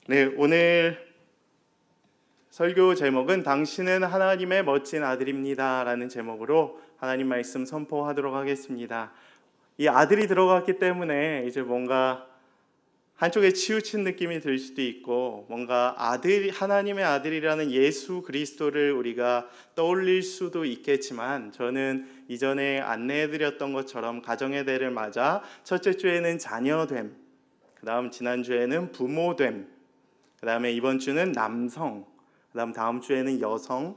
네, 오늘 설교 제목은 당신은 하나님의 멋진 아들입니다 라는 제목으로 하나님 말씀 선포하도록 하겠습니다. 이 아들이 들어갔기 때문에 이제 뭔가 한쪽에 치우친 느낌이 들 수도 있고, 뭔가 하나님의 아들이라는 예수 그리스도를 우리가 떠올릴 수도 있겠지만, 저는 이전에 안내해드렸던 것처럼 가정의 대를 맞아 첫째 주에는 자녀됨, 그 다음 지난주에는 부모됨, 그 다음에 이번 주는 남성, 그 다음 주에는 여성,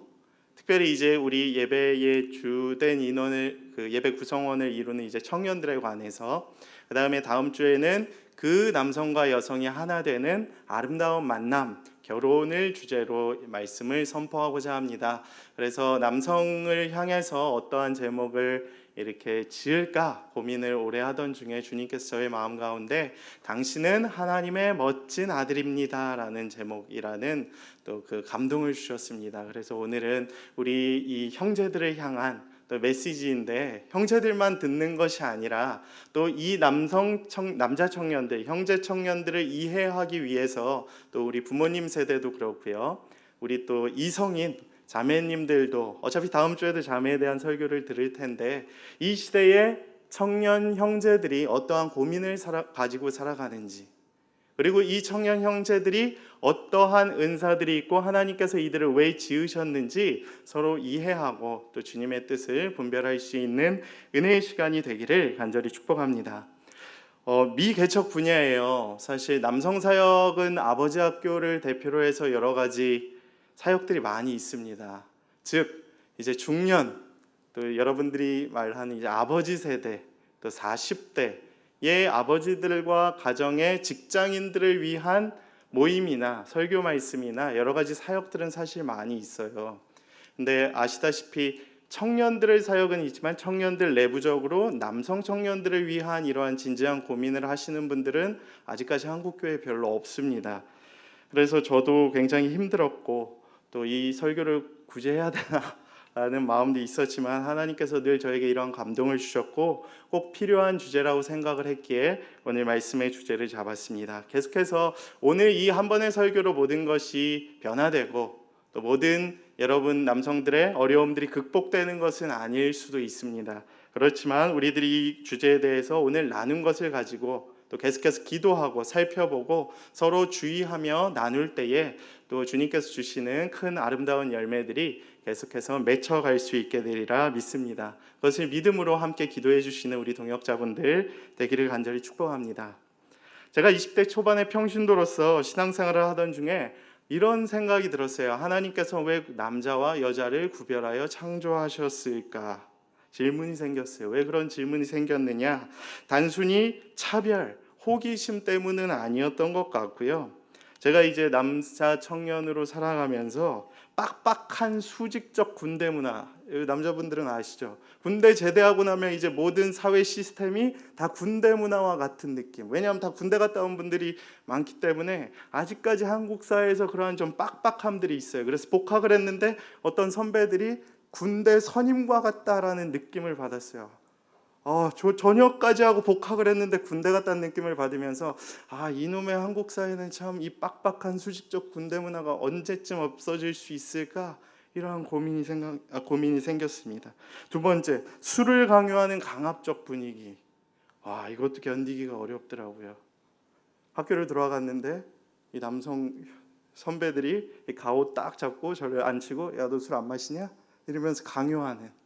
특별히 이제 우리 예배의 주된 인원을, 예배 구성원을 이루는 이제 청년들에 관해서, 그 다음에 다음 주에는 그 남성과 여성이 하나 되는 아름다운 만남, 결혼을 주제로 말씀을 선포하고자 합니다. 그래서 남성을 향해서 어떠한 제목을 이렇게 지을까 고민을 오래 하던 중에 주님께서 저의 마음 가운데 당신은 하나님의 멋진 아들입니다 라는 제목이라는 또 그 감동을 주셨습니다. 그래서 오늘은 우리 이 형제들을 향한 또 메시지인데, 형제들만 듣는 것이 아니라 또 이 남자 청년들, 형제 청년들을 이해하기 위해서 또 우리 부모님 세대도 그렇고요, 우리 또 이성인 자매님들도 어차피 다음 주에도 자매에 대한 설교를 들을 텐데, 이 시대의 청년 형제들이 어떠한 고민을 가지고 살아가는지, 그리고 이 청년 형제들이 어떠한 은사들이 있고 하나님께서 이들을 왜 지으셨는지 서로 이해하고 또 주님의 뜻을 분별할 수 있는 은혜의 시간이 되기를 간절히 축복합니다. 미개척 분야예요. 사실 남성 사역은 아버지 학교를 대표로 해서 여러 가지 사역들이 많이 있습니다. 즉 이제 중년, 또 여러분들이 말하는 이제 아버지 세대, 또 40대의 아버지들과 가정의 직장인들을 위한 모임이나 설교 말씀이나 여러 가지 사역들은 사실 많이 있어요. 근데 아시다시피 청년들의 사역은 있지만 청년들 내부적으로 남성 청년들을 위한 이러한 진지한 고민을 하시는 분들은 아직까지 한국교회에 별로 없습니다. 그래서 저도 굉장히 힘들었고, 또 이 설교를 굳이 해야 되나 라는 마음도 있었지만 하나님께서 늘 저에게 이러한 감동을 주셨고 꼭 필요한 주제라고 생각을 했기에 오늘 말씀의 주제를 잡았습니다. 계속해서 오늘 이 한 번의 설교로 모든 것이 변화되고 또 모든 여러분 남성들의 어려움들이 극복되는 것은 아닐 수도 있습니다. 그렇지만 우리들이 이 주제에 대해서 오늘 나눈 것을 가지고 또 계속해서 기도하고 살펴보고 서로 주의하며 나눌 때에 또 주님께서 주시는 큰 아름다운 열매들이 계속해서 맺혀갈 수 있게 되리라 믿습니다. 그것을 믿음으로 함께 기도해 주시는 우리 동역자분들 되기를 간절히 축복합니다. 제가 20대 초반의 평신도로서 신앙생활을 하던 중에 이런 생각이 들었어요. 하나님께서 왜 남자와 여자를 구별하여 창조하셨을까? 질문이 생겼어요. 왜 그런 질문이 생겼느냐? 단순히 차별, 호기심 때문은 아니었던 것 같고요. 제가 이제 남자 청년으로 살아가면서 빡빡한 수직적 군대 문화, 남자분들은 아시죠? 군대 제대하고 나면 이제 모든 사회 시스템이 다 군대 문화와 같은 느낌. 왜냐하면 다 군대 갔다 온 분들이 많기 때문에 아직까지 한국 사회에서 그러한 좀 빡빡함들이 있어요. 그래서 복학을 했는데 어떤 선배들이 군대 선임과 같다라는 느낌을 받았어요. 전역까지 하고 복학을 했는데 군대 갔다는 느낌을 받으면서 이놈의 한국 사회는 참 이 빡빡한 수직적 군대 문화가 언제쯤 없어질 수 있을까? 이러한 고민이 생겼습니다. 두 번째, 술을 강요하는 강압적 분위기. 이것도 견디기가 어렵더라고요. 학교를 들어갔는데 이 남성 선배들이 이 가옷 딱 잡고 저를 앉히고, 야, 너 술 안 마시냐? 이러면서 강요하는.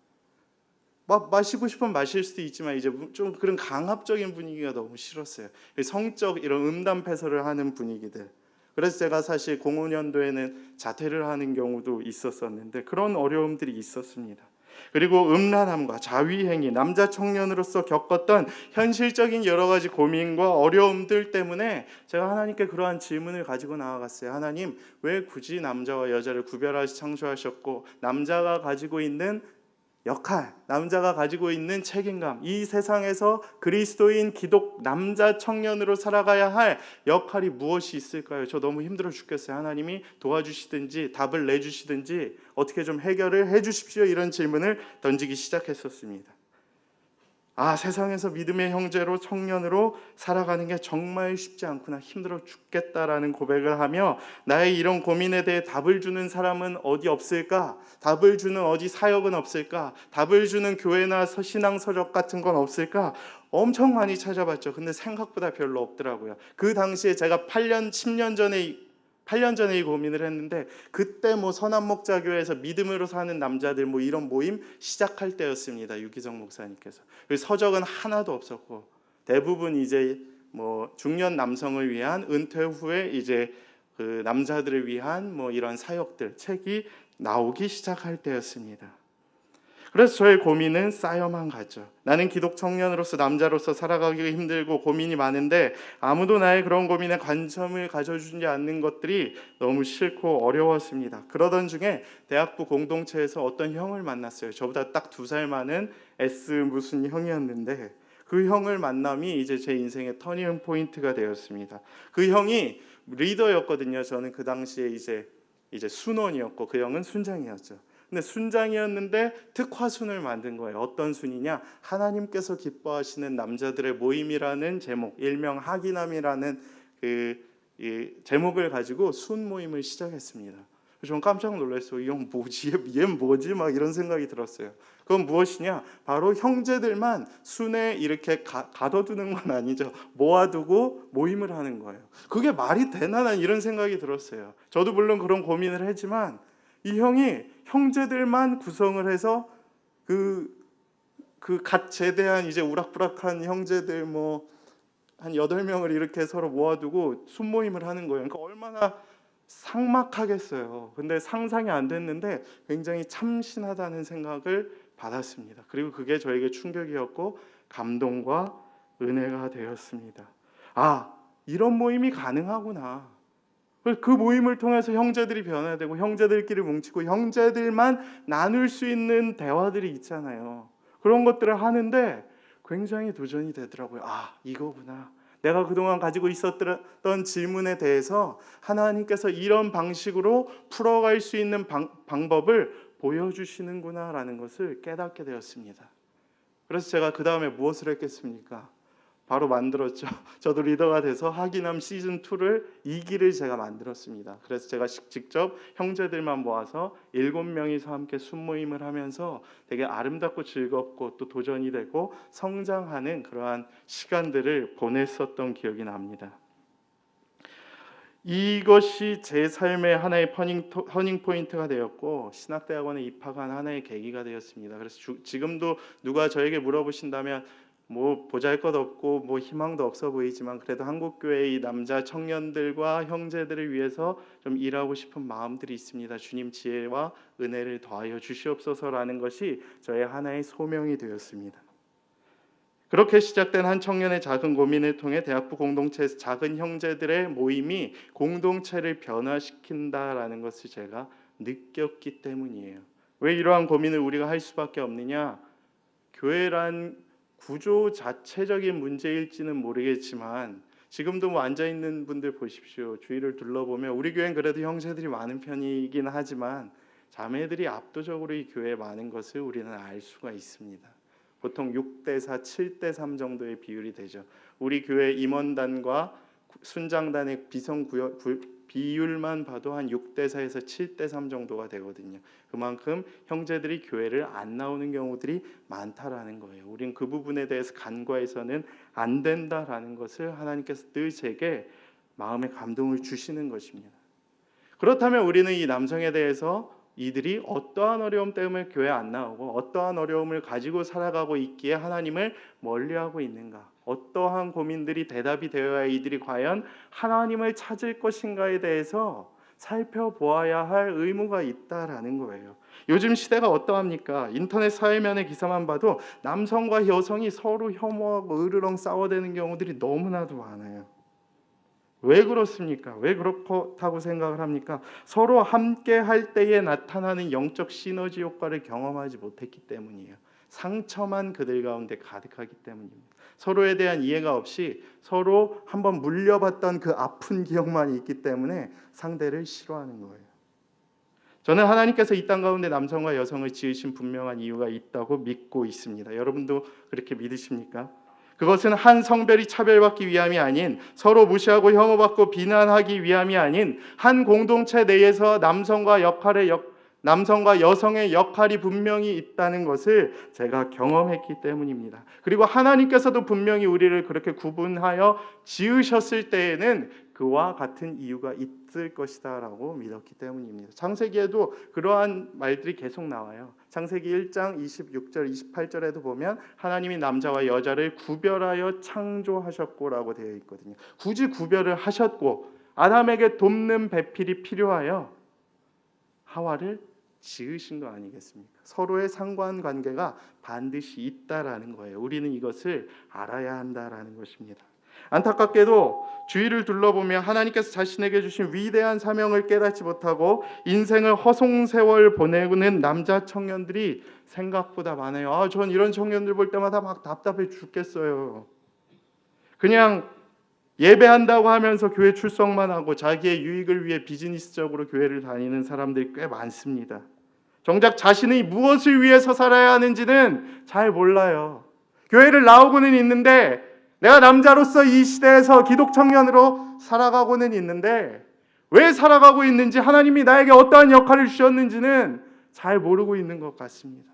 마시고 싶으면 마실 수도 있지만 이제 좀 그런 강압적인 분위기가 너무 싫었어요. 성적 이런 음담패설을 하는 분위기들. 그래서 제가 사실 05년도에는 자퇴를 하는 경우도 있었었는데 그런 어려움들이 있었습니다. 그리고 음란함과 자위행위, 남자 청년으로서 겪었던 현실적인 여러 가지 고민과 어려움들 때문에 제가 하나님께 그러한 질문을 가지고 나아갔어요. 하나님, 왜 굳이 남자와 여자를 구별하시 창조하셨고, 남자가 가지고 있는 역할, 남자가 가지고 있는 책임감, 이 세상에서 그리스도인 기독 남자 청년으로 살아가야 할 역할이 무엇이 있을까요? 저 너무 힘들어 죽겠어요. 하나님이 도와주시든지 답을 내주시든지 어떻게 좀 해결을 해주십시오. 이런 질문을 던지기 시작했었습니다. 세상에서 믿음의 형제로 청년으로 살아가는 게 정말 쉽지 않구나, 힘들어 죽겠다라는 고백을 하며 나의 이런 고민에 대해 답을 주는 사람은 어디 없을까? 답을 주는 어디 사역은 없을까? 답을 주는 교회나 신앙 서적 같은 건 없을까? 엄청 많이 찾아봤죠. 근데 생각보다 별로 없더라고요. 그 당시에 제가 8년 전에 이 고민을 했는데, 그때 선한목자교회에서 믿음으로 사는 남자들 이런 모임 시작할 때였습니다. 유기정 목사님께서. 서적은 하나도 없었고, 대부분 이제 중년 남성을 위한, 은퇴 후에 이제 그 남자들을 위한 이런 사역들, 책이 나오기 시작할 때였습니다. 그래서 저의 고민은 쌓여만 갔죠. 나는 기독 청년으로서, 남자로서 살아가기가 힘들고 고민이 많은데 아무도 나의 그런 고민에 관심을 가져주지 않는 것들이 너무 싫고 어려웠습니다. 그러던 중에 대학부 공동체에서 어떤 형을 만났어요. 저보다 딱 2살 많은 S 무슨 형이었는데, 그 형을 만남이 이제 제 인생의 터닝 포인트가 되었습니다. 그 형이 리더였거든요. 저는 그 당시에 이제 순원이었고, 그 형은 순장이었죠. 근데 순장이었는데 특화순을 만든 거예요. 어떤 순이냐? 하나님께서 기뻐하시는 남자들의 모임이라는 제목, 일명 하기남이라는 제목을 가지고 순 모임을 시작했습니다. 저는 깜짝 놀랐어요. 이 형 뭐지? 얘는 뭐지? 막 이런 생각이 들었어요. 그건 무엇이냐? 바로 형제들만 순에 이렇게 가둬두는 건 아니죠. 모아두고 모임을 하는 거예요. 그게 말이 되나? 난 이런 생각이 들었어요. 저도 물론 그런 고민을 했지만, 이 형이 형제들만 구성을 해서 갓 제대한 이제 우락부락한 형제들 한 8명을 이렇게 서로 모아두고 순모임을 하는 거예요. 그러니까 얼마나 삭막하겠어요. 근데 상상이 안 됐는데 굉장히 참신하다는 생각을 받았습니다. 그리고 그게 저에게 충격이었고 감동과 은혜가 되었습니다. 이런 모임이 가능하구나. 그 모임을 통해서 형제들이 변화되고, 형제들끼리 뭉치고, 형제들만 나눌 수 있는 대화들이 있잖아요. 그런 것들을 하는데 굉장히 도전이 되더라고요. 이거구나. 내가 그동안 가지고 있었던 질문에 대해서 하나님께서 이런 방식으로 풀어갈 수 있는 방법을 보여주시는구나라는 것을 깨닫게 되었습니다. 그래서 제가 그 다음에 무엇을 했겠습니까? 바로 만들었죠. 저도 리더가 돼서 하기남 시즌2를 2기를 제가 만들었습니다. 그래서 제가 직접 형제들만 모아서 7명이서 함께 순모임을 하면서 되게 아름답고 즐겁고 또 도전이 되고 성장하는 그러한 시간들을 보냈었던 기억이 납니다. 이것이 제 삶의 하나의 터닝 포인트가 되었고, 신학대학원에 입학한 하나의 계기가 되었습니다. 그래서 지금도 누가 저에게 물어보신다면 보잘것없고 희망도 없어 보이지만, 그래도 한국교회의 남자 청년들과 형제들을 위해서 좀 일하고 싶은 마음들이 있습니다. 주님 지혜와 은혜를 더하여 주시옵소서라는 것이 저의 하나의 소명이 되었습니다. 그렇게 시작된 한 청년의 작은 고민을 통해 대학부 공동체에서 작은 형제들의 모임이 공동체를 변화시킨다라는 것을 제가 느꼈기 때문이에요. 왜 이러한 고민을 우리가 할 수밖에 없느냐? 교회란 구조 자체적인 문제일지는 모르겠지만, 지금도 앉아있는 분들 보십시오. 주위를 둘러보면 우리 교회는 그래도 형제들이 많은 편이긴 하지만 자매들이 압도적으로 이 교회에 많은 것을 우리는 알 수가 있습니다. 보통 6대4, 7대3 정도의 비율이 되죠. 우리 교회 임원단과 순장단의 비율만 봐도 한 6대4에서 7대3 정도가 되거든요. 그만큼 형제들이 교회를 안 나오는 경우들이 많다라는 거예요. 우린 그 부분에 대해서 간과해서는 안 된다라는 것을 하나님께서 늘 제게 마음의 감동을 주시는 것입니다. 그렇다면 우리는 이 남성에 대해서 이들이 어떠한 어려움 때문에 교회 안 나오고 어떠한 어려움을 가지고 살아가고 있기에 하나님을 멀리하고 있는가, 어떠한 고민들이 대답이 되어야 이들이 과연 하나님을 찾을 것인가에 대해서 살펴보아야 할 의무가 있다라는 거예요. 요즘 시대가 어떠합니까? 인터넷 사회면의 기사만 봐도 남성과 여성이 서로 혐오하고 으르렁 싸워대는 경우들이 너무나도 많아요. 왜 그렇습니까? 왜 그렇다고 생각을 합니까? 서로 함께 할 때에 나타나는 영적 시너지 효과를 경험하지 못했기 때문이에요. 상처만 그들 가운데 가득하기 때문입니다. 서로에 대한 이해가 없이 서로 한번 물려봤던 그 아픈 기억만 있기 때문에 상대를 싫어하는 거예요. 저는 하나님께서 이 땅 가운데 남성과 여성을 지으신 분명한 이유가 있다고 믿고 있습니다. 여러분도 그렇게 믿으십니까? 그것은 한 성별이 차별받기 위함이 아닌, 서로 무시하고 혐오받고 비난하기 위함이 아닌, 한 공동체 내에서 남성과 여성의 역할이 분명히 있다는 것을 제가 경험했기 때문입니다. 그리고 하나님께서도 분명히 우리를 그렇게 구분하여 지으셨을 때에는 그와 같은 이유가 있을 것이다 라고 믿었기 때문입니다. 창세기에도 그러한 말들이 계속 나와요. 창세기 1장 26절 28절에도 보면 하나님이 남자와 여자를 구별하여 창조하셨고 라고 되어 있거든요. 굳이 구별을 하셨고 아담에게 돕는 배필이 필요하여 하와를 지으신 거 아니겠습니까? 서로의 상관관계가 반드시 있다라는 거예요. 우리는 이것을 알아야 한다라는 것입니다. 안타깝게도 주위를 둘러보면 하나님께서 자신에게 주신 위대한 사명을 깨닫지 못하고 인생을 허송세월 보내는 남자 청년들이 생각보다 많아요. 전 이런 청년들 볼 때마다 막 답답해 죽겠어요. 그냥 예배한다고 하면서 교회 출석만 하고 자기의 유익을 위해 비즈니스적으로 교회를 다니는 사람들이 꽤 많습니다. 정작 자신이 무엇을 위해서 살아야 하는지는 잘 몰라요. 교회를 나오고는 있는데 내가 남자로서 이 시대에서 기독 청년으로 살아가고는 있는데 왜 살아가고 있는지, 하나님이 나에게 어떠한 역할을 주셨는지는 잘 모르고 있는 것 같습니다.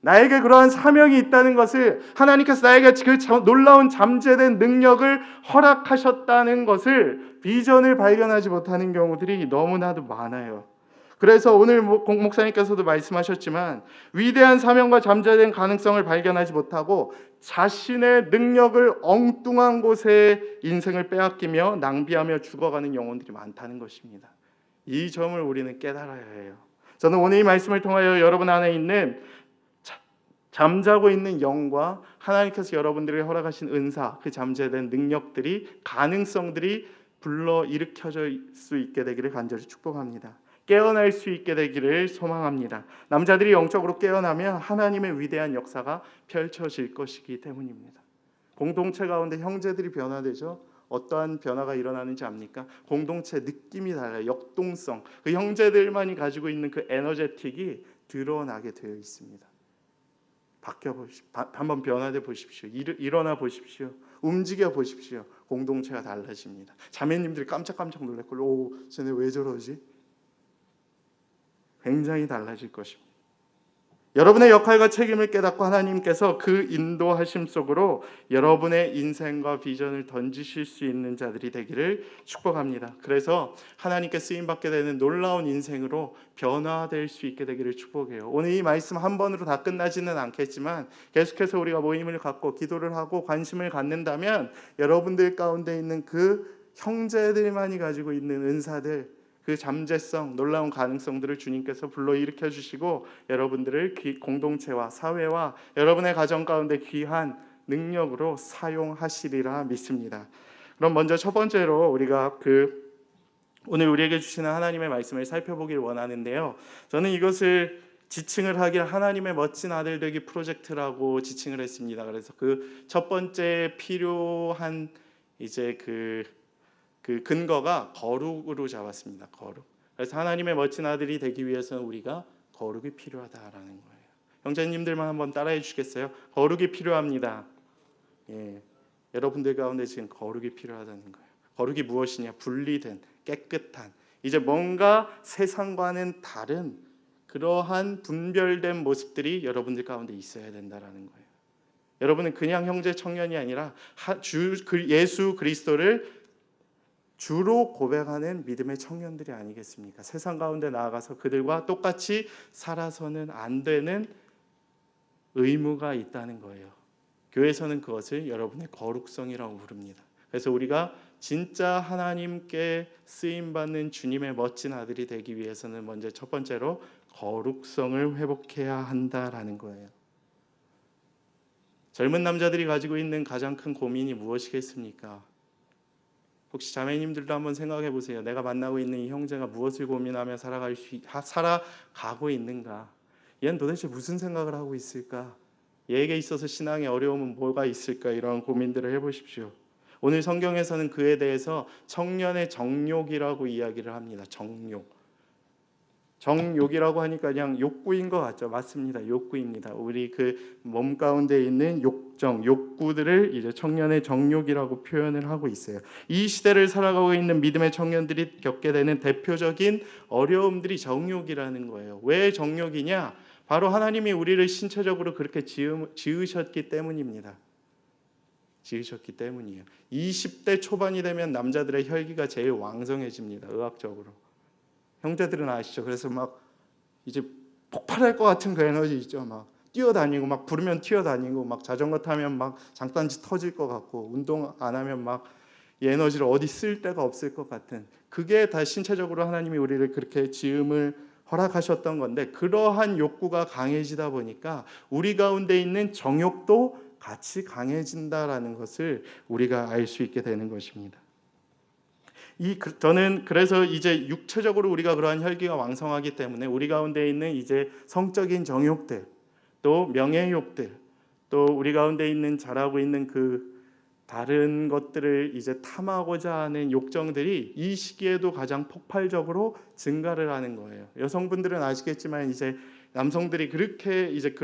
나에게 그러한 사명이 있다는 것을, 하나님께서 나에게 그 놀라운 잠재된 능력을 허락하셨다는 것을, 비전을 발견하지 못하는 경우들이 너무나도 많아요. 그래서 오늘 목사님께서도 말씀하셨지만 위대한 사명과 잠재된 가능성을 발견하지 못하고 자신의 능력을 엉뚱한 곳에 인생을 빼앗기며 낭비하며 죽어가는 영혼들이 많다는 것입니다. 이 점을 우리는 깨달아야 해요. 저는 오늘 이 말씀을 통하여 여러분 안에 있는 잠자고 있는 영과 하나님께서 여러분들에게 허락하신 은사, 그 잠재된 능력들이, 가능성들이 불러 일으켜질 수 있게 되기를 간절히 축복합니다. 깨어날 수 있게 되기를 소망합니다. 남자들이 영적으로 깨어나면 하나님의 위대한 역사가 펼쳐질 것이기 때문입니다. 공동체 가운데 형제들이 변화되죠. 어떠한 변화가 일어나는지 압니까? 공동체 느낌이 달라요. 역동성. 그 형제들만이 가지고 있는 그 에너제틱이 드러나게 되어 있습니다. 바뀌어 보십시오. 한번 변화돼 보십시오. 일어나 보십시오. 움직여 보십시오. 공동체가 달라집니다. 자매님들이 깜짝깜짝 놀랄걸요. 오, 쟤네 왜 저러지? 굉장히 달라질 것입니다. 여러분의 역할과 책임을 깨닫고 하나님께서 그 인도하심 속으로 여러분의 인생과 비전을 던지실 수 있는 자들이 되기를 축복합니다. 그래서 하나님께 쓰임받게 되는 놀라운 인생으로 변화될 수 있게 되기를 축복해요. 오늘 이 말씀 한 번으로 다 끝나지는 않겠지만 계속해서 우리가 모임을 갖고 기도를 하고 관심을 갖는다면 여러분들 가운데 있는 그 형제들만이 가지고 있는 은사들, 그 잠재성, 놀라운 가능성들을 주님께서 불러일으켜 주시고 여러분들을 공동체와 사회와 여러분의 가정 가운데 귀한 능력으로 사용하시리라 믿습니다. 그럼 먼저 첫 번째로 우리가 오늘 우리에게 주시는 하나님의 말씀을 살펴보길 원하는데요. 저는 이것을 지칭을 하길 하나님의 멋진 아들 되기 프로젝트라고 지칭을 했습니다. 그래서 그 첫 번째 필요한 이제 그 근거가 거룩으로 잡았습니다. 거룩. 그래서 하나님의 멋진 아들이 되기 위해서는 우리가 거룩이 필요하다라는 거예요. 형제님들만 한번 따라해 주시겠어요? 거룩이 필요합니다. 예, 여러분들 가운데 지금 거룩이 필요하다는 거예요. 거룩이 무엇이냐? 분리된, 깨끗한, 이제 뭔가 세상과는 다른 그러한 분별된 모습들이 여러분들 가운데 있어야 된다라는 거예요. 여러분은 그냥 형제 청년이 아니라 예수 그리스도를 주로 고백하는 믿음의 청년들이 아니겠습니까? 세상 가운데 나아가서 그들과 똑같이 살아서는 안 되는 의무가 있다는 거예요. 교회에서는 그것을 여러분의 거룩성이라고 부릅니다. 그래서 우리가 진짜 하나님께 쓰임받는 주님의 멋진 아들이 되기 위해서는 먼저 첫 번째로 거룩성을 회복해야 한다라는 거예요. 젊은 남자들이 가지고 있는 가장 큰 고민이 무엇이겠습니까? 혹시 자매님들도 한번 생각해 보세요. 내가 만나고 있는 이 형제가 무엇을 고민하며 살아가고 있는가? 얘는 도대체 무슨 생각을 하고 있을까? 얘에게 있어서 신앙의 어려움은 뭐가 있을까? 이런 고민들을 해보십시오. 오늘 성경에서는 그에 대해서 청년의 정욕이라고 이야기를 합니다. 정욕. 정욕이라고 하니까 그냥 욕구인 것 같죠? 맞습니다. 욕구입니다. 우리 그 몸 가운데 있는 욕정, 욕구들을 이제 청년의 정욕이라고 표현을 하고 있어요. 이 시대를 살아가고 있는 믿음의 청년들이 겪게 되는 대표적인 어려움들이 정욕이라는 거예요. 왜 정욕이냐? 바로 하나님이 우리를 신체적으로 그렇게 지으셨기 때문입니다. 지으셨기 때문이에요. 20대 초반이 되면 남자들의 혈기가 제일 왕성해집니다. 의학적으로. 형제들은 아시죠? 그래서 막 이제 폭발할 것 같은 그 에너지 있죠. 막 뛰어다니고 막 부르면 튀어다니고 막 자전거 타면 막 장단지 터질 것 같고 운동 안 하면 막 이 에너지를 어디 쓸 데가 없을 것 같은, 그게 다 신체적으로 하나님이 우리를 그렇게 지음을 허락하셨던 건데, 그러한 욕구가 강해지다 보니까 우리 가운데 있는 정욕도 같이 강해진다라는 것을 우리가 알 수 있게 되는 것입니다. 저는 그래서 이제 육체적으로 우리가 그러한 혈기가 왕성하기 때문에 우리 가운데 있는 이제 성적인 정욕들, 또 명예욕들, 또 우리 가운데 있는 자라고 있는 그 다른 것들을 이제 탐하고자 하는 욕정들이 이 시기에도 가장 폭발적으로 증가를 하는 거예요. 여성분들은 아시겠지만 이제 남성들이 그렇게 이제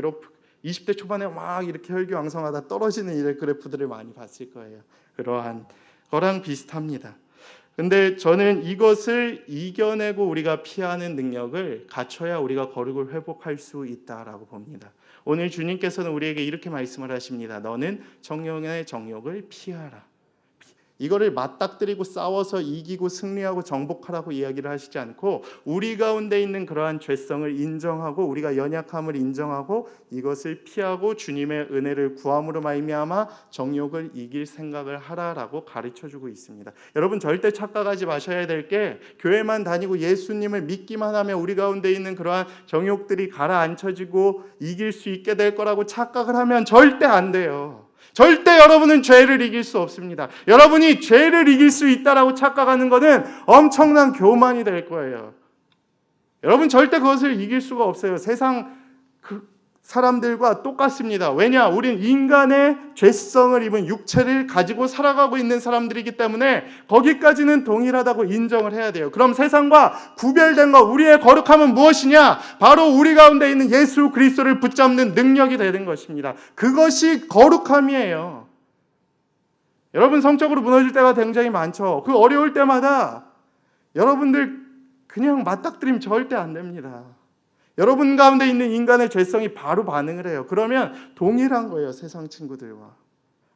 20대 초반에 막 이렇게 혈기왕성하다 떨어지는 이런 그래프들을 많이 봤을 거예요. 그러한 거랑 비슷합니다. 근데 저는 이것을 이겨내고 우리가 피하는 능력을 갖춰야 우리가 거룩을 회복할 수 있다라고 봅니다. 오늘 주님께서는 우리에게 이렇게 말씀을 하십니다. 너는 청년의 정욕을 피하라. 이거를 맞닥뜨리고 싸워서 이기고 승리하고 정복하라고 이야기를 하시지 않고, 우리 가운데 있는 그러한 죄성을 인정하고 우리가 연약함을 인정하고 이것을 피하고 주님의 은혜를 구함으로 말미암아 정욕을 이길 생각을 하라라고 가르쳐주고 있습니다. 여러분 절대 착각하지 마셔야 될 게, 교회만 다니고 예수님을 믿기만 하면 우리 가운데 있는 그러한 정욕들이 가라앉혀지고 이길 수 있게 될 거라고 착각을 하면 절대 안 돼요. 절대 여러분은 죄를 이길 수 없습니다. 여러분이 죄를 이길 수 있다라고 착각하는 것은 엄청난 교만이 될 거예요. 여러분 절대 그것을 이길 수가 없어요. 세상 그 사람들과 똑같습니다. 왜냐? 우린 인간의 죄성을 입은 육체를 가지고 살아가고 있는 사람들이기 때문에 거기까지는 동일하다고 인정을 해야 돼요. 그럼 세상과 구별된 것, 우리의 거룩함은 무엇이냐? 바로 우리 가운데 있는 예수 그리스도를 붙잡는 능력이 되는 것입니다. 그것이 거룩함이에요. 여러분 성적으로 무너질 때가 굉장히 많죠. 그 어려울 때마다 여러분들 그냥 맞닥뜨리면 절대 안 됩니다. 여러분 가운데 있는 인간의 죄성이 바로 반응을 해요. 그러면 동일한 거예요. 세상 친구들과.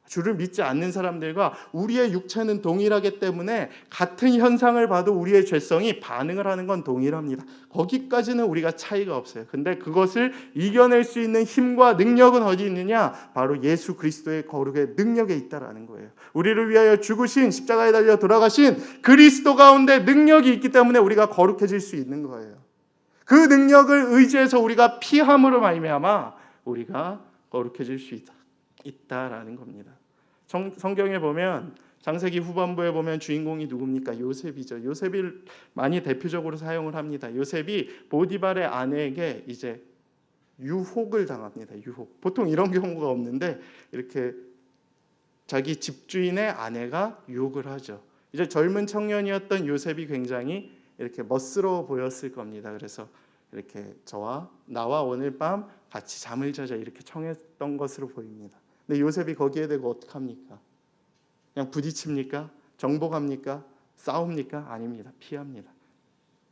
주를 믿지 않는 사람들과 우리의 육체는 동일하기 때문에 같은 현상을 봐도 우리의 죄성이 반응을 하는 건 동일합니다. 거기까지는 우리가 차이가 없어요. 근데 그것을 이겨낼 수 있는 힘과 능력은 어디 있느냐? 바로 예수 그리스도의 거룩의 능력에 있다라는 거예요. 우리를 위하여 죽으신, 십자가에 달려 돌아가신 그리스도 가운데 능력이 있기 때문에 우리가 거룩해질 수 있는 거예요. 그 능력을 의지해서 우리가 피함으로 말미암아 우리가 거룩해질 수 있다라는 겁니다. 성경에 보면 창세기 후반부에 보면 주인공이 누굽니까? 요셉이죠. 요셉을 많이 대표적으로 사용을 합니다. 요셉이 보디발의 아내에게 이제 유혹을 당합니다. 유혹. 보통 이런 경우가 없는데 이렇게 자기 집주인의 아내가 유혹을 하죠. 이제 젊은 청년이었던 요셉이 굉장히 이렇게 멋스러워 보였을 겁니다. 그래서 이렇게 나와 오늘 밤 같이 잠을 자자 이렇게 청했던 것으로 보입니다. 근데 요셉이 거기에 대고 어떻게 합니까? 그냥 부딪힙니까? 정복합니까? 싸웁니까? 아닙니다. 피합니다.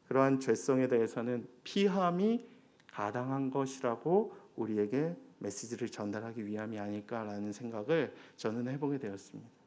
그러한 죄성에 대해서는 피함이 가당한 것이라고 우리에게 메시지를 전달하기 위함이 아닐까라는 생각을 저는 해보게 되었습니다.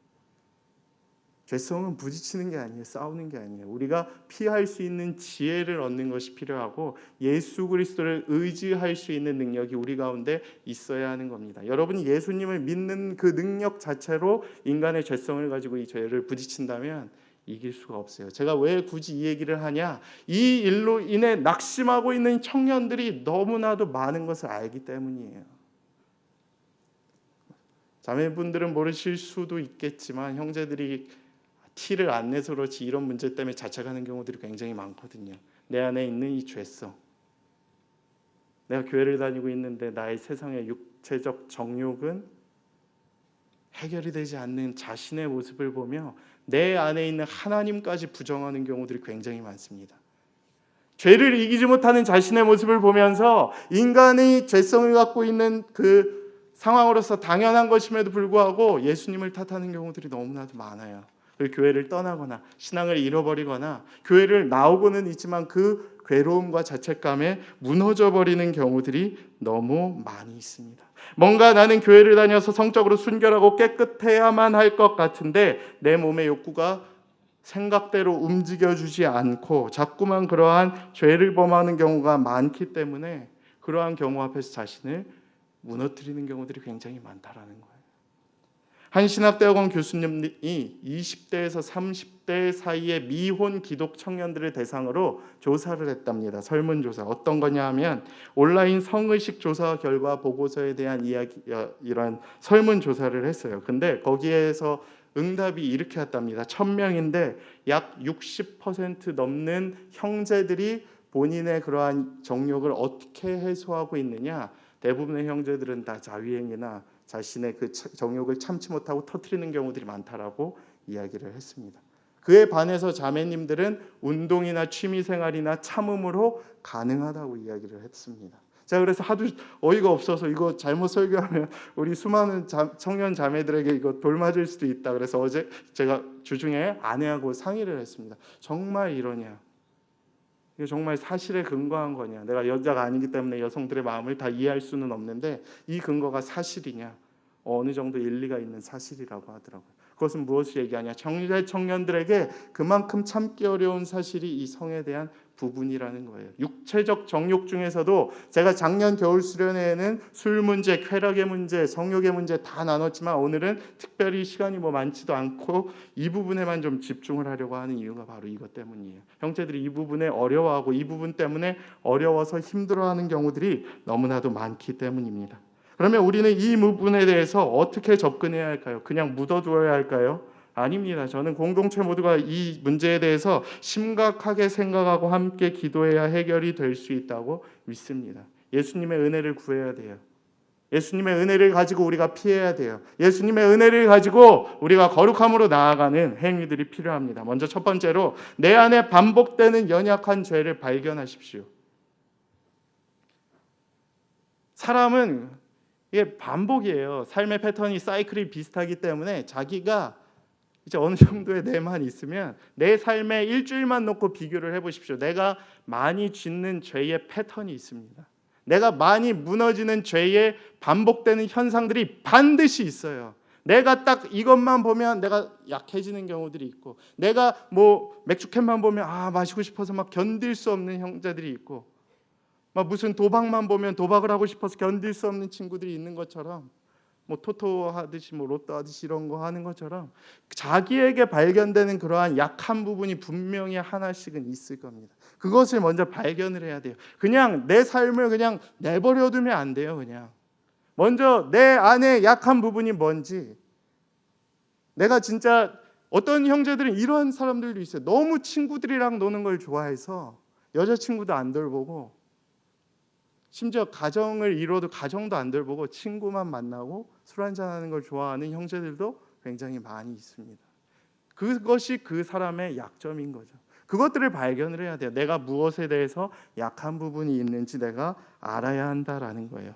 죄성은 부딪히는 게 아니에요. 싸우는 게 아니에요. 우리가 피할 수 있는 지혜를 얻는 것이 필요하고 예수 그리스도를 의지할 수 있는 능력이 우리 가운데 있어야 하는 겁니다. 여러분이 예수님을 믿는 그 능력 자체로 인간의 죄성을 가지고 이 죄를 부딪힌다면 이길 수가 없어요. 제가 왜 굳이 이 얘기를 하냐? 이 일로 인해 낙심하고 있는 청년들이 너무나도 많은 것을 알기 때문이에요. 자매분들은 모르실 수도 있겠지만 형제들이 티를 안 내서 그렇지 이런 문제 때문에 자책하는 경우들이 굉장히 많거든요. 내 안에 있는 이 죄성, 내가 교회를 다니고 있는데 나의 세상의 육체적 정욕은 해결이 되지 않는 자신의 모습을 보며 내 안에 있는 하나님까지 부정하는 경우들이 굉장히 많습니다. 죄를 이기지 못하는 자신의 모습을 보면서 인간의 죄성을 갖고 있는 그 상황으로서 당연한 것임에도 불구하고 예수님을 탓하는 경우들이 너무나도 많아요. 교회를 떠나거나 신앙을 잃어버리거나 교회를 나오고는 있지만 그 괴로움과 자책감에 무너져 버리는 경우들이 너무 많이 있습니다. 뭔가 나는 교회를 다녀서 성적으로 순결하고 깨끗해야만 할 것 같은데 내 몸의 욕구가 생각대로 움직여주지 않고 자꾸만 그러한 죄를 범하는 경우가 많기 때문에 그러한 경우 앞에서 자신을 무너뜨리는 경우들이 굉장히 많다라는 거예요. 한 신학대학원 교수님이 20대에서 30대 사이의 미혼 기독 청년들을 대상으로 조사를 했답니다. 설문조사. 어떤 거냐 하면 온라인 성의식 조사 결과 보고서에 대한 이런 설문조사를 했어요. 근데 거기에서 응답이 이렇게 왔답니다. 1000명인데 약 60% 넘는 형제들이 본인의 그러한 정욕을 어떻게 해소하고 있느냐. 대부분의 형제들은 다 자위행위나 자신의 그 정욕을 참지 못하고 터뜨리는 경우들이 많다라고 이야기를 했습니다. 그에 반해서 자매님들은 운동이나 취미생활이나 참음으로 가능하다고 이야기를 했습니다. 자, 그래서 하도 어이가 없어서 이거 잘못 설교하면 우리 수많은 청년 자매들에게 이거 돌맞을 수도 있다. 그래서 어제 제가 주중에 아내하고 상의를 했습니다. 정말 이러냐? 이게 정말 사실에 근거한 거냐? 내가 여자가 아니기 때문에 여성들의 마음을 다 이해할 수는 없는데 이 근거가 사실이냐? 어느 정도 일리가 있는 사실이라고 하더라고요. 그것은 무엇을 얘기하냐? 정죄 청년들에게 그만큼 참기 어려운 사실이 이 성에 대한 부분이라는 거예요. 육체적 정욕 중에서도 제가 작년 겨울 수련회에는 술 문제, 쾌락의 문제, 성욕의 문제 다 나눴지만 오늘은 특별히 시간이 많지도 않고 이 부분에만 좀 집중을 하려고 하는 이유가 바로 이것 때문이에요. 형제들이 이 부분에 어려워하고 이 부분 때문에 어려워서 힘들어하는 경우들이 너무나도 많기 때문입니다. 그러면 우리는 이 부분에 대해서 어떻게 접근해야 할까요? 그냥 묻어두어야 할까요? 아닙니다. 저는 공동체 모두가 이 문제에 대해서 심각하게 생각하고 함께 기도해야 해결이 될 수 있다고 믿습니다. 예수님의 은혜를 구해야 돼요. 예수님의 은혜를 가지고 우리가 피해야 돼요. 예수님의 은혜를 가지고 우리가 거룩함으로 나아가는 행위들이 필요합니다. 먼저 첫 번째로 내 안에 반복되는 연약한 죄를 발견하십시오. 사람은 이게 반복이에요. 삶의 패턴이 사이클이 비슷하기 때문에 자기가 이제 어느 정도의 내만 있으면 내 삶에 일주일만 놓고 비교를 해보십시오. 내가 많이 짓는 죄의 패턴이 있습니다. 내가 많이 무너지는 죄의 반복되는 현상들이 반드시 있어요. 내가 딱 이것만 보면 내가 약해지는 경우들이 있고, 내가 맥주캔만 보면 마시고 싶어서 막 견딜 수 없는 형제들이 있고, 막 무슨 도박만 보면 도박을 하고 싶어서 견딜 수 없는 친구들이 있는 것처럼, 토토 하듯이 로또 하듯이 이런 거 하는 것처럼 자기에게 발견되는 그러한 약한 부분이 분명히 하나씩은 있을 겁니다. 그것을 먼저 발견을 해야 돼요. 그냥 내 삶을 그냥 내버려두면 안 돼요. 그냥 먼저 내 안에 약한 부분이 뭔지, 내가 진짜 어떤 형제들은 이런 사람들도 있어요. 너무 친구들이랑 노는 걸 좋아해서 여자친구도 안 돌보고, 심지어 가정을 이뤄도 가정도 안 돌보고 친구만 만나고 술 한잔하는 걸 좋아하는 형제들도 굉장히 많이 있습니다. 그것이 그 사람의 약점인 거죠. 그것들을 발견을 해야 돼요. 내가 무엇에 대해서 약한 부분이 있는지 내가 알아야 한다라는 거예요.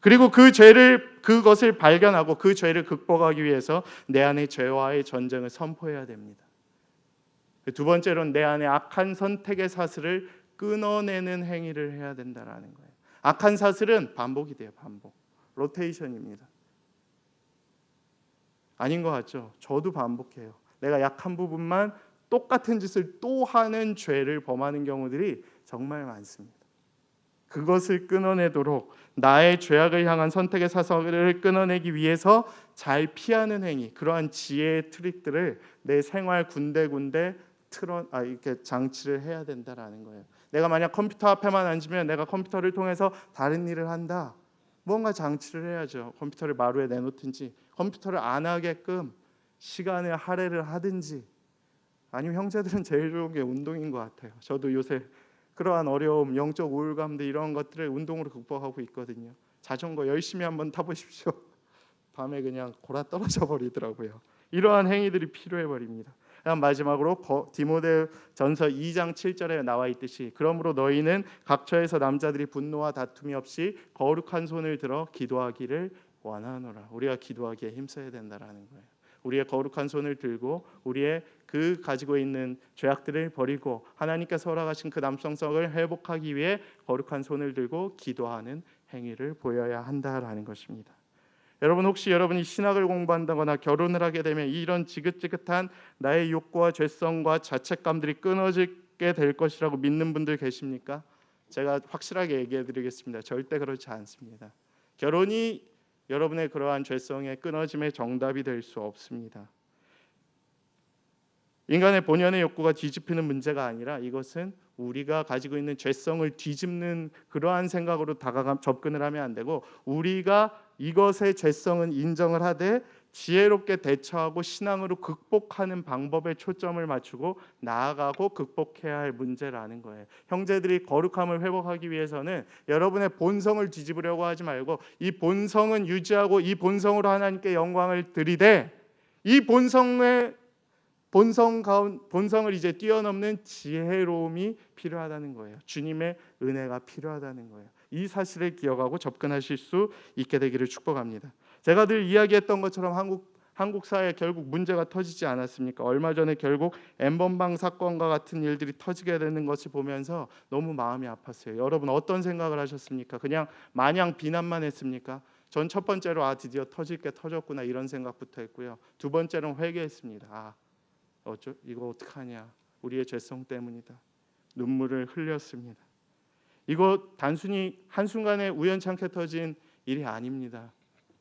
그리고 그것을 발견하고 그 죄를 극복하기 위해서 내 안에 죄와의 전쟁을 선포해야 됩니다. 두 번째로는 내 안에 악한 선택의 사슬을 끊어내는 행위를 해야 된다라는 거예요. 악한 사슬은 반복이 돼요. 반복. 로테이션입니다. 아닌 것 같죠? 저도 반복해요. 내가 약한 부분만 똑같은 짓을 또 하는 죄를 범하는 경우들이 정말 많습니다. 그것을 끊어내도록 나의 죄악을 향한 선택의 사슬을 끊어내기 위해서 잘 피하는 행위, 그러한 지혜의 트릭들을 내 생활 군데군데 이렇게 장치를 해야 된다라는 거예요. 내가 만약 컴퓨터 앞에만 앉으면 내가 컴퓨터를 통해서 다른 일을 한다. 뭔가 장치를 해야죠. 컴퓨터를 마루에 내놓든지, 컴퓨터를 안 하게끔 시간을 할애를 하든지, 아니면 형제들은 제일 좋은 게 운동인 것 같아요. 저도 요새 그러한 어려움, 영적 우울감들 이런 것들을 운동으로 극복하고 있거든요. 자전거 열심히 한번 타보십시오. 밤에 그냥 골아 떨어져 버리더라고요. 이러한 행위들이 필요해 버립니다. 마지막으로 디모데전서 2장 7절에 나와 있듯이 그러므로 너희는 각처에서 남자들이 분노와 다툼이 없이 거룩한 손을 들어 기도하기를 원하노라. 우리가 기도하기에 힘써야 된다라는 거예요. 우리의 거룩한 손을 들고 우리의 그 가지고 있는 죄악들을 버리고 하나님께서 허락하신 그 남성성을 회복하기 위해 거룩한 손을 들고 기도하는 행위를 보여야 한다라는 것입니다. 여러분, 혹시 여러분이 신학을 공부한다거나 결혼을 하게 되면 이런 지긋지긋한 나의 욕구와 죄성과 자책감들이 끊어지게 될 것이라고 믿는 분들 계십니까? 제가 확실하게 얘기해 드리겠습니다. 절대 그렇지 않습니다. 결혼이 여러분의 그러한 죄성의 끊어짐의 정답이 될 수 없습니다. 인간의 본연의 욕구가 뒤집히는 문제가 아니라 이것은 우리가 가지고 있는 죄성을 뒤집는 그러한 생각으로 접근을 하면 안 되고, 우리가 이것의 죄성은 인정을 하되 지혜롭게 대처하고 신앙으로 극복하는 방법에 초점을 맞추고 나아가고 극복해야 할 문제라는 거예요. 형제들이 거룩함을 회복하기 위해서는 여러분의 본성을 뒤집으려고 하지 말고 이 본성은 유지하고 이 본성으로 하나님께 영광을 드리되 이 본성을 이제 뛰어넘는 지혜로움이 필요하다는 거예요. 주님의 은혜가 필요하다는 거예요. 이 사실을 기억하고 접근하실 수 있게 되기를 축복합니다. 제가 늘 이야기했던 것처럼 한국 사회에 결국 문제가 터지지 않았습니까? 얼마 전에 결국 N번방 사건과 같은 일들이 터지게 되는 것을 보면서 너무 마음이 아팠어요. 여러분 어떤 생각을 하셨습니까? 그냥 마냥 비난만 했습니까? 전 첫 번째로 드디어 터질 게 터졌구나 이런 생각부터 했고요. 두 번째로는 회개했습니다. 이거 어떡하냐, 우리의 죄성 때문이다. 눈물을 흘렸습니다. 이거 단순히 한순간에 우연찮게 터진 일이 아닙니다.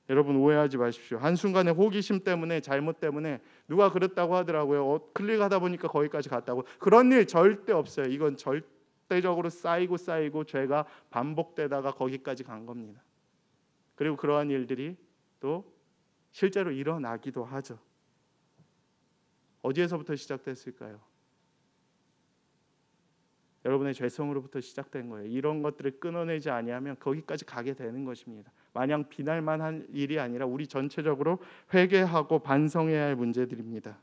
여러분 오해하지 마십시오. 한순간에 호기심 때문에, 잘못 때문에 누가 그랬다고 하더라고요. 클릭하다 보니까 거기까지 갔다고. 그런 일 절대 없어요. 이건 절대적으로 쌓이고 죄가 반복되다가 거기까지 간 겁니다. 그리고 그러한 일들이 또 실제로 일어나기도 하죠. 어디에서부터 시작됐을까요? 여러분의 죄성으로부터 시작된 거예요. 이런 것들을 끊어내지 아니하면 거기까지 가게 되는 것입니다. 마냥 비날만 한 일이 아니라 우리 전체적으로 회개하고 반성해야 할 문제들입니다.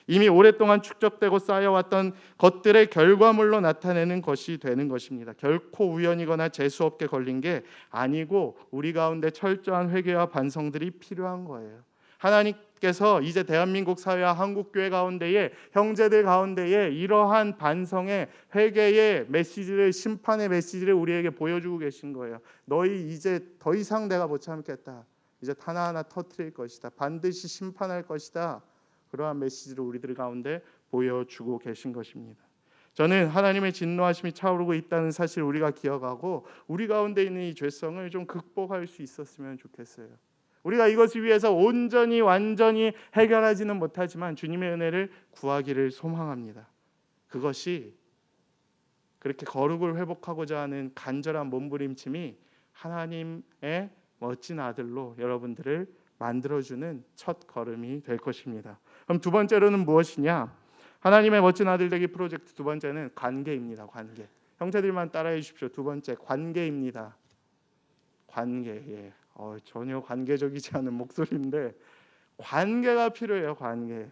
이미 오랫동안 축적되고 쌓여왔던 것들의 결과물로 나타내는 것이 되는 것입니다. 결코 우연이거나 재수 없게 걸린 게 아니고 우리 가운데 철저한 회개와 반성들이 필요한 거예요. 하나님께서 이제 대한민국 사회와 한국교회 가운데에, 형제들 가운데에 이러한 반성의, 회개의 메시지를, 심판의 메시지를 우리에게 보여주고 계신 거예요. 너희 이제 더 이상 내가 못 참겠다. 이제 하나하나 터뜨릴 것이다. 반드시 심판할 것이다. 그러한 메시지를 우리들 가운데 보여주고 계신 것입니다. 저는 하나님의 진노하심이 차오르고 있다는 사실을 우리가 기억하고 우리 가운데 있는 이 죄성을 좀 극복할 수 있었으면 좋겠어요. 우리가 이것을 위해서 온전히 완전히 해결하지는 못하지만 주님의 은혜를 구하기를 소망합니다. 그것이 그렇게 거룩을 회복하고자 하는 간절한 몸부림침이 하나님의 멋진 아들로 여러분들을 만들어주는 첫 걸음이 될 것입니다. 그럼 두 번째로는 무엇이냐? 하나님의 멋진 아들 되기 프로젝트 두 번째는 관계입니다. 관계. 형제들만 따라해 주십시오. 두 번째 관계입니다. 관계. 전혀 관계적이지 않은 목소리인데 관계가 필요해요. 관계.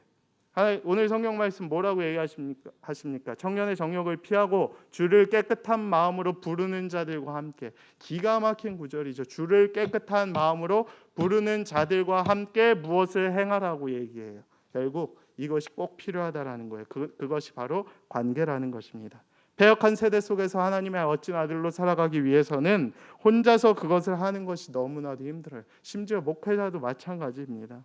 오늘 성경 말씀 뭐라고 얘기하십니까? 청년의 정욕을 피하고 주를 깨끗한 마음으로 부르는 자들과 함께. 기가 막힌 구절이죠. 주를 깨끗한 마음으로 부르는 자들과 함께 무엇을 행하라고 얘기해요. 결국 이것이 꼭 필요하다라는 거예요. 그것이 바로 관계라는 것입니다. 패역한 세대 속에서 하나님의 멋진 아들로 살아가기 위해서는 혼자서 그것을 하는 것이 너무나도 힘들어요. 심지어 목회자도 마찬가지입니다.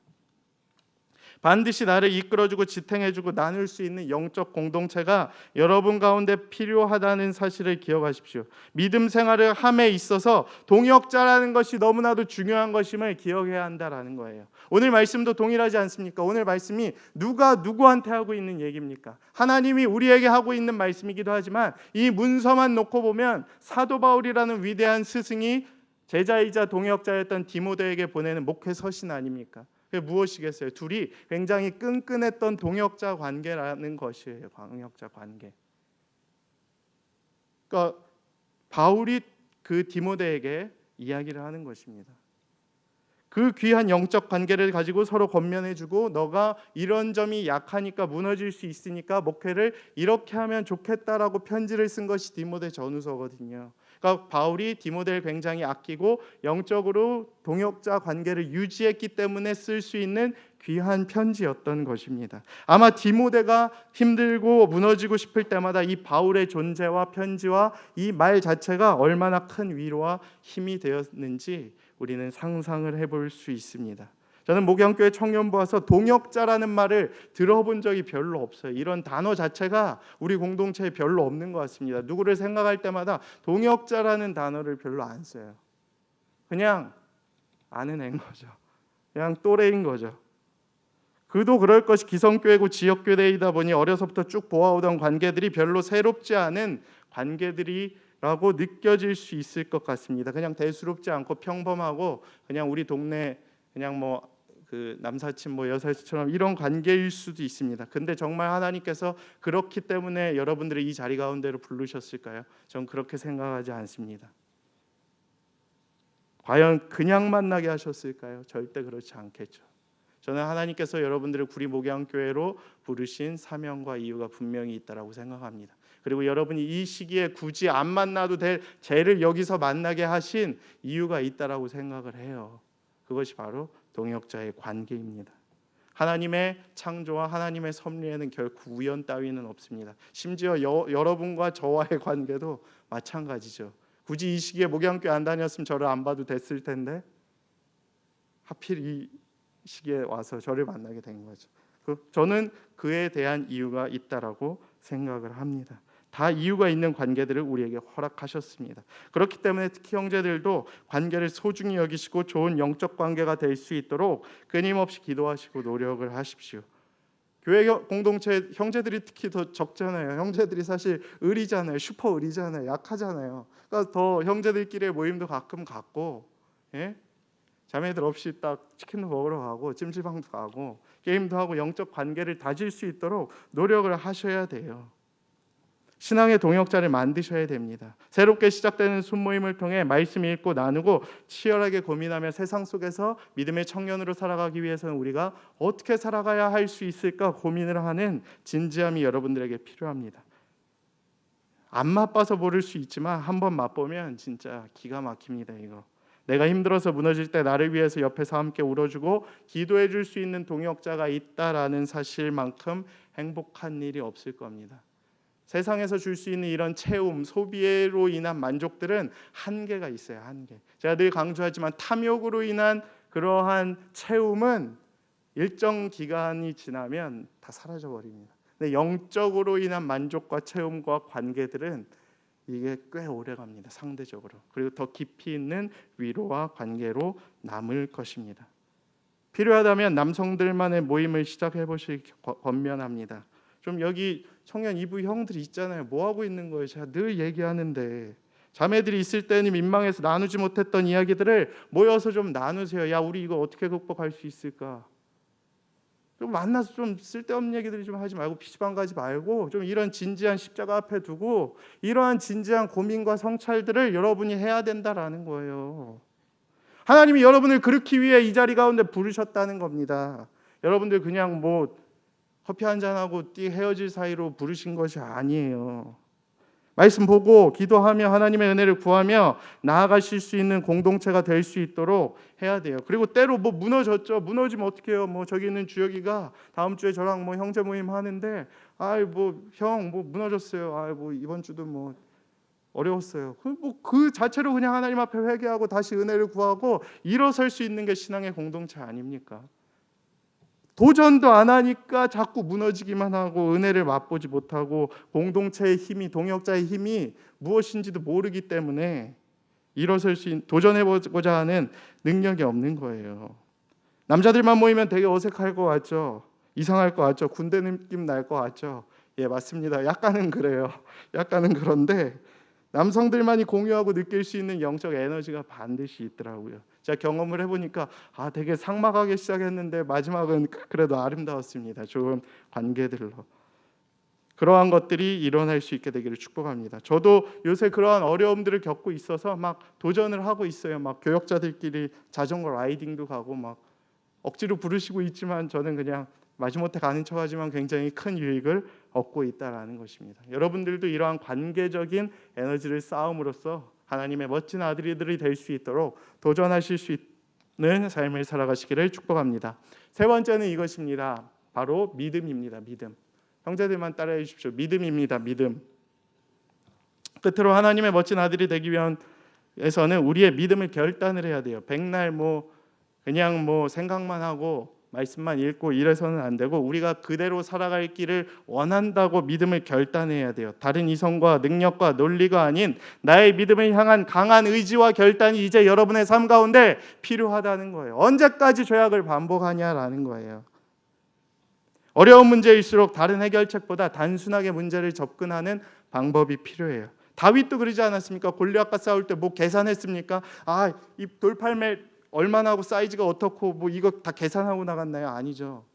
반드시 나를 이끌어주고 지탱해주고 나눌 수 있는 영적 공동체가 여러분 가운데 필요하다는 사실을 기억하십시오. 믿음 생활을 함에 있어서 동역자라는 것이 너무나도 중요한 것임을 기억해야 한다라는 거예요. 오늘 말씀도 동일하지 않습니까? 오늘 말씀이 누가 누구한테 하고 있는 얘기입니까? 하나님이 우리에게 하고 있는 말씀이기도 하지만 이 문서만 놓고 보면 사도 바울이라는 위대한 스승이 제자이자 동역자였던 디모데에게 보내는 목회 서신 아닙니까? 그게 무엇이겠어요? 둘이 굉장히 끈끈했던 동역자 관계라는 것이에요. 동역자 관계. 그러니까 바울이 그 디모데에게 이야기를 하는 것입니다. 그 귀한 영적 관계를 가지고 서로 권면해주고 너가 이런 점이 약하니까 무너질 수 있으니까 목회를 이렇게 하면 좋겠다라고 편지를 쓴 것이 디모데 전후서거든요. 그러니까 바울이 디모데를 굉장히 아끼고 영적으로 동역자 관계를 유지했기 때문에 쓸 수 있는 귀한 편지였던 것입니다. 아마 디모데가 힘들고 무너지고 싶을 때마다 이 바울의 존재와 편지와 이 말 자체가 얼마나 큰 위로와 힘이 되었는지 우리는 상상을 해볼 수 있습니다. 저는 목양교회 청년부 와서 동역자라는 말을 들어본 적이 별로 없어요. 이런 단어 자체가 우리 공동체에 별로 없는 것 같습니다. 누구를 생각할 때마다 동역자라는 단어를 별로 안 써요. 그냥 아는 애인 거죠. 그냥 또래인 거죠. 그도 그럴 것이 기성교회고 지역교회이다 보니 어려서부터 쭉 보아오던 관계들이 별로 새롭지 않은 관계들이라고 느껴질 수 있을 것 같습니다. 그냥 대수롭지 않고 평범하고 그냥 우리 동네 그냥 뭐 그 남사친 뭐 여사친처럼 이런 관계일 수도 있습니다. 근데 정말 하나님께서 그렇기 때문에 여러분들을 이 자리 가운데로 부르셨을까요? 전 그렇게 생각하지 않습니다. 과연 그냥 만나게 하셨을까요? 절대 그렇지 않겠죠. 저는 하나님께서 여러분들을 구리 목양교회로 부르신 사명과 이유가 분명히 있다라고 생각합니다. 그리고 여러분이 이 시기에 굳이 안 만나도 될 쟤를 여기서 만나게 하신 이유가 있다라고 생각을 해요. 그것이 바로 동역자의 관계입니다. 하나님의 창조와 하나님의 섭리에는 결코 우연 따위는 없습니다. 심지어 여러분과 저와의 관계도 마찬가지죠. 굳이 이 시기에 목양교회 안 다녔으면 저를 안 봐도 됐을 텐데 하필 이 시기에 와서 저를 만나게 된 거죠. 저는 그에 대한 이유가 있다라고 생각을 합니다. 다 이유가 있는 관계들을 우리에게 허락하셨습니다. 그렇기 때문에 특히 형제들도 관계를 소중히 여기시고 좋은 영적 관계가 될 수 있도록 끊임없이 기도하시고 노력을 하십시오. 교회 공동체 형제들이 특히 더 적잖아요. 형제들이 사실 의리잖아요. 슈퍼 의리잖아요. 약하잖아요. 그러니까 더 형제들끼리의 모임도 가끔 갖고, 예? 자매들 없이 딱 치킨도 먹으러 가고 찜질방도 가고 게임도 하고 영적 관계를 다질 수 있도록 노력을 하셔야 돼요. 신앙의 동역자를 만드셔야 됩니다. 새롭게 시작되는 순모임을 통해 말씀 읽고 나누고 치열하게 고민하며 세상 속에서 믿음의 청년으로 살아가기 위해서는 우리가 어떻게 살아가야 할 수 있을까 고민을 하는 진지함이 여러분들에게 필요합니다. 안 맛봐서 모를 수 있지만 한번 맛보면 진짜 기가 막힙니다. 이거 내가 힘들어서 무너질 때 나를 위해서 옆에서 함께 울어주고 기도해 줄 수 있는 동역자가 있다라는 사실만큼 행복한 일이 없을 겁니다. 세상에서 줄 수 있는 이런 채움, 소비로 인한 만족들은 한계가 있어요. 한계. 제가 늘 강조하지만 탐욕으로 인한 그러한 채움은 일정 기간이 지나면 다 사라져 버립니다. 근데 영적으로 인한 만족과 채움과 관계들은 이게 꽤 오래 갑니다. 상대적으로. 그리고 더 깊이 있는 위로와 관계로 남을 것입니다. 필요하다면 남성들만의 모임을 시작해 보시길 권면합니다. 좀 여기 청년 2부 형들이 있잖아요. 뭐 하고 있는 거예요? 제가 늘 얘기하는데 자매들이 있을 때는 민망해서 나누지 못했던 이야기들을 모여서 좀 나누세요. 야, 우리 이거 어떻게 극복할 수 있을까? 좀 만나서 좀 쓸데없는 얘기들 좀 하지 말고 PC방 가지 말고 좀 이런 진지한 십자가 앞에 두고 이러한 진지한 고민과 성찰들을 여러분이 해야 된다라는 거예요. 하나님이 여러분을 그렇기 위해 이 자리 가운데 부르셨다는 겁니다. 여러분들 그냥 뭐 커피 한잔하고 헤어질 사이로 부르신 것이 아니에요. 말씀 보고 기도하며 하나님의 은혜를 구하며 나아가실 수 있는 공동체가 될 수 있도록 해야 돼요. 그리고 때로 뭐 무너졌죠. 무너지면 어떡해요? 뭐 저기 있는 주혁이가 다음 주에 저랑 뭐 형제 모임 하는데 아이 뭐 형 뭐 무너졌어요. 아이 뭐 이번 주도 뭐 어려웠어요. 그 자체로 그냥 하나님 앞에 회개하고 다시 은혜를 구하고 일어설 수 있는 게 신앙의 공동체 아닙니까? 도전도 안 하니까 자꾸 무너지기만 하고 은혜를 맛보지 못하고 공동체의 힘이 동역자의 힘이 무엇인지도 모르기 때문에 일어설 수 있는 도전해보고자 하는 능력이 없는 거예요. 남자들만 모이면 되게 어색할 것 같죠? 이상할 것 같죠? 군대 느낌 날 것 같죠? 예, 맞습니다. 약간은 그래요. 약간은 그런데 남성들만이 공유하고 느낄 수 있는 영적 에너지가 반드시 있더라고요. 제가 경험을 해보니까 되게 삭막하게 시작했는데 마지막은 그래도 아름다웠습니다. 좋은 관계들로. 그러한 것들이 일어날 수 있게 되기를 축복합니다. 저도 요새 그러한 어려움들을 겪고 있어서 막 도전을 하고 있어요. 막 교역자들끼리 자전거 라이딩도 가고 막 억지로 부르시고 있지만 저는 그냥 마지못해 가는 척하지만 굉장히 큰 유익을 얻고 있다라는 것입니다. 여러분들도 이러한 관계적인 에너지를 쌓음으로써 하나님의 멋진 아들들이 될 수 있도록 도전하실 수 있는 삶을 살아가시기를 축복합니다. 세 번째는 이것입니다. 바로 믿음입니다. 믿음. 형제들만 따라해 주십시오. 믿음입니다. 믿음. 끝으로 하나님의 멋진 아들이 되기 위해서는 우리의 믿음을 결단을 해야 돼요. 백날 그냥 생각만 하고 말씀만 읽고 이래서는 안 되고 우리가 그대로 살아갈 길을 원한다고 믿음을 결단해야 돼요. 다른 이성과 능력과 논리가 아닌 나의 믿음을 향한 강한 의지와 결단이 이제 여러분의 삶 가운데 필요하다는 거예요. 언제까지 죄악을 반복하냐라는 거예요. 어려운 문제일수록 다른 해결책보다 단순하게 문제를 접근하는 방법이 필요해요. 다윗도 그러지 않았습니까? 골리앗과 싸울 때 계산했습니까? 이 돌팔매 얼마나 하고 사이즈가 어떻고 이거 다 계산하고 나갔나요? 아니죠.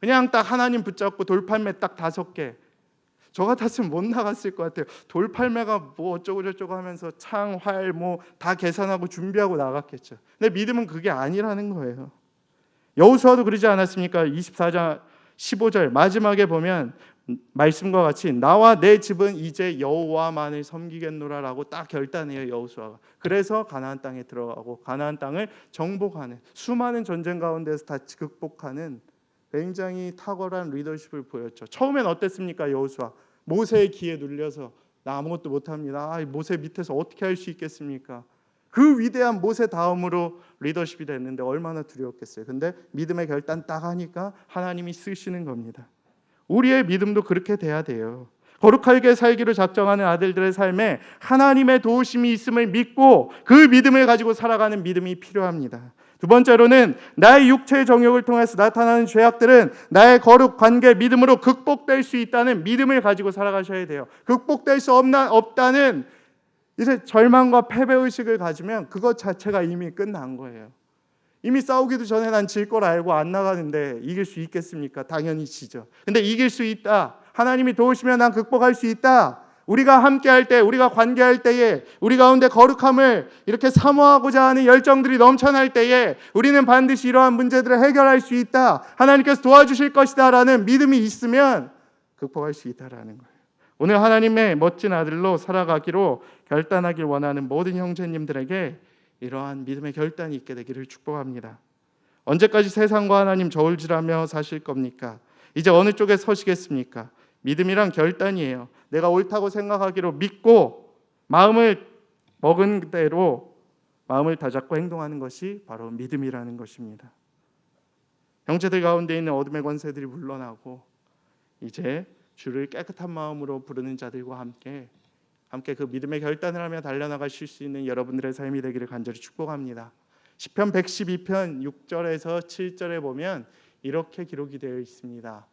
그냥 딱 하나님 붙잡고 돌팔매 딱 5개. 저 같았으면 못 나갔을 것 같아요. 돌팔매가 어쩌고 저쩌고 하면서 창, 활 다 계산하고 준비하고 나갔겠죠. 근데 믿음은 그게 아니라는 거예요. 여호수아도 그러지 않았습니까? 24장 15절 마지막에 보면 말씀과 같이 나와 내 집은 이제 여호와만을 섬기겠노라라고 딱 결단해요. 여호수아가. 그래서 가나안 땅에 들어가고 가나안 땅을 정복하는 수많은 전쟁 가운데서 다 극복하는 굉장히 탁월한 리더십을 보였죠. 처음엔 어땠습니까? 여호수아 모세의 기에 눌려서 나 아무것도 못합니다. 모세 밑에서 어떻게 할 수 있겠습니까? 그 위대한 모세 다음으로 리더십이 됐는데 얼마나 두려웠겠어요. 근데 믿음의 결단 딱 하니까 하나님이 쓰시는 겁니다. 우리의 믿음도 그렇게 돼야 돼요. 거룩하게 살기로 작정하는 아들들의 삶에 하나님의 도우심이 있음을 믿고 그 믿음을 가지고 살아가는 믿음이 필요합니다. 두 번째로는 나의 육체의 정욕을 통해서 나타나는 죄악들은 나의 거룩, 관계, 믿음으로 극복될 수 있다는 믿음을 가지고 살아가셔야 돼요. 극복될 수 없다는 이제 절망과 패배의식을 가지면 그것 자체가 이미 끝난 거예요. 이미 싸우기도 전에 난 질 걸 알고 안 나가는데 이길 수 있겠습니까? 당연히 지죠. 근데 이길 수 있다. 하나님이 도우시면 난 극복할 수 있다. 우리가 함께할 때, 우리가 관계할 때에 우리 가운데 거룩함을 이렇게 사모하고자 하는 열정들이 넘쳐날 때에 우리는 반드시 이러한 문제들을 해결할 수 있다. 하나님께서 도와주실 것이다 라는 믿음이 있으면 극복할 수 있다라는 거예요. 오늘 하나님의 멋진 아들로 살아가기로 결단하길 원하는 모든 형제님들에게 이러한 믿음의 결단이 있게 되기를 축복합니다. 언제까지 세상과 하나님 저울질하며 사실 겁니까? 이제 어느 쪽에 서시겠습니까? 믿음이란 결단이에요. 내가 옳다고 생각하기로 믿고 마음을 먹은 대로 마음을 다잡고 행동하는 것이 바로 믿음이라는 것입니다. 형제들 가운데 있는 어둠의 권세들이 물러나고 이제 주를 깨끗한 마음으로 부르는 자들과 함께 그 믿음의 결단을 하며 달려나가실 수 있는 여러분들의 삶이 되기를 간절히 축복합니다. 시편 112편 6절에서 7절에 보면 이렇게 기록이 되어 있습니다.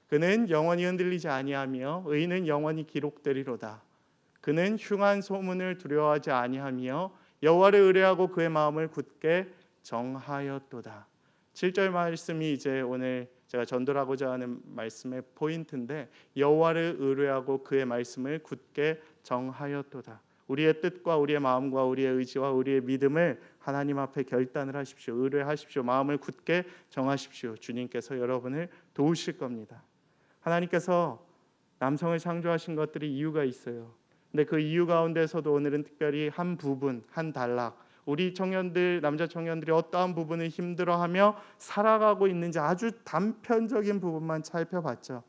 그는 영원히 흔들리지 아니하며 의인은 영원히 기록되리로다. 그는 흉한 소문을 두려워하지 아니하며 여호와를 의뢰하고 그의 마음을 굳게 정하였도다. 7절 말씀이 이제 오늘 제가 전도하고자 하는 말씀의 포인트인데 여호와를 의뢰하고 그의 말씀을 굳게 정하였도다. 우리의 뜻과 우리의 마음과 우리의 의지와 우리의 믿음을 하나님 앞에 결단을 하십시오. 의뢰하십시오. 마음을 굳게 정하십시오. 주님께서 여러분을 도우실 겁니다. 하나님께서 남성을 창조하신 것들이 이유가 있어요. 근데 그 이유 가운데서도 오늘은 특별히 한 부분, 한 단락, 우리 청년들, 남자 청년들이 어떠한 부분을 힘들어하며 살아가고 있는지 아주 단편적인 부분만 살펴봤죠.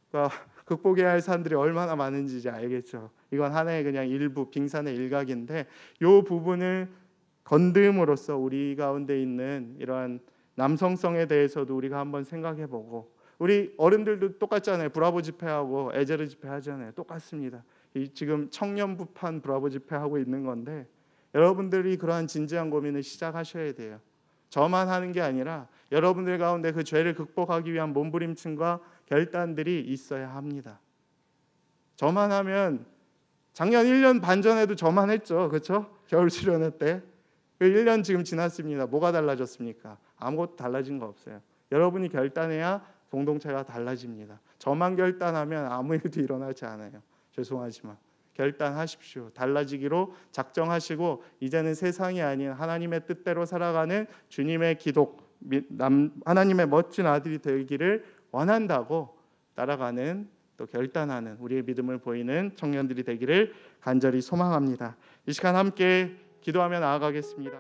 그러니까 극복해야 할 사람들이 얼마나 많은지 이제 알겠죠. 이건 하나의 그냥 일부, 빙산의 일각인데 이 부분을 건드림으로써 우리 가운데 있는 이러한 남성성에 대해서도 우리가 한번 생각해보고, 우리 어른들도 똑같잖아요. 브라보 집회하고 에제르 집회 하잖아요. 똑같습니다. 지금 청년부판 브라보 집회 하고 있는 건데 여러분들이 그러한 진지한 고민을 시작하셔야 돼요. 저만 하는 게 아니라 여러분들 가운데 그 죄를 극복하기 위한 몸부림침과 결단들이 있어야 합니다. 저만 하면 작년 1년 반 전에도 저만 했죠. 그렇죠? 겨울 수련회 때. 1년 지금 지났습니다. 뭐가 달라졌습니까? 아무것도 달라진 거 없어요. 여러분이 결단해야 공동체가 달라집니다. 저만 결단하면 아무 일도 일어나지 않아요. 죄송하지만 결단하십시오. 달라지기로 작정하시고 이제는 세상이 아닌 하나님의 뜻대로 살아가는 주님의 기독, 하나님의 멋진 아들이 되기를 원한다고 따라가는, 또 결단하는 우리의 믿음을 보이는 청년들이 되기를 간절히 소망합니다. 이 시간 함께 기도하며 나아가겠습니다.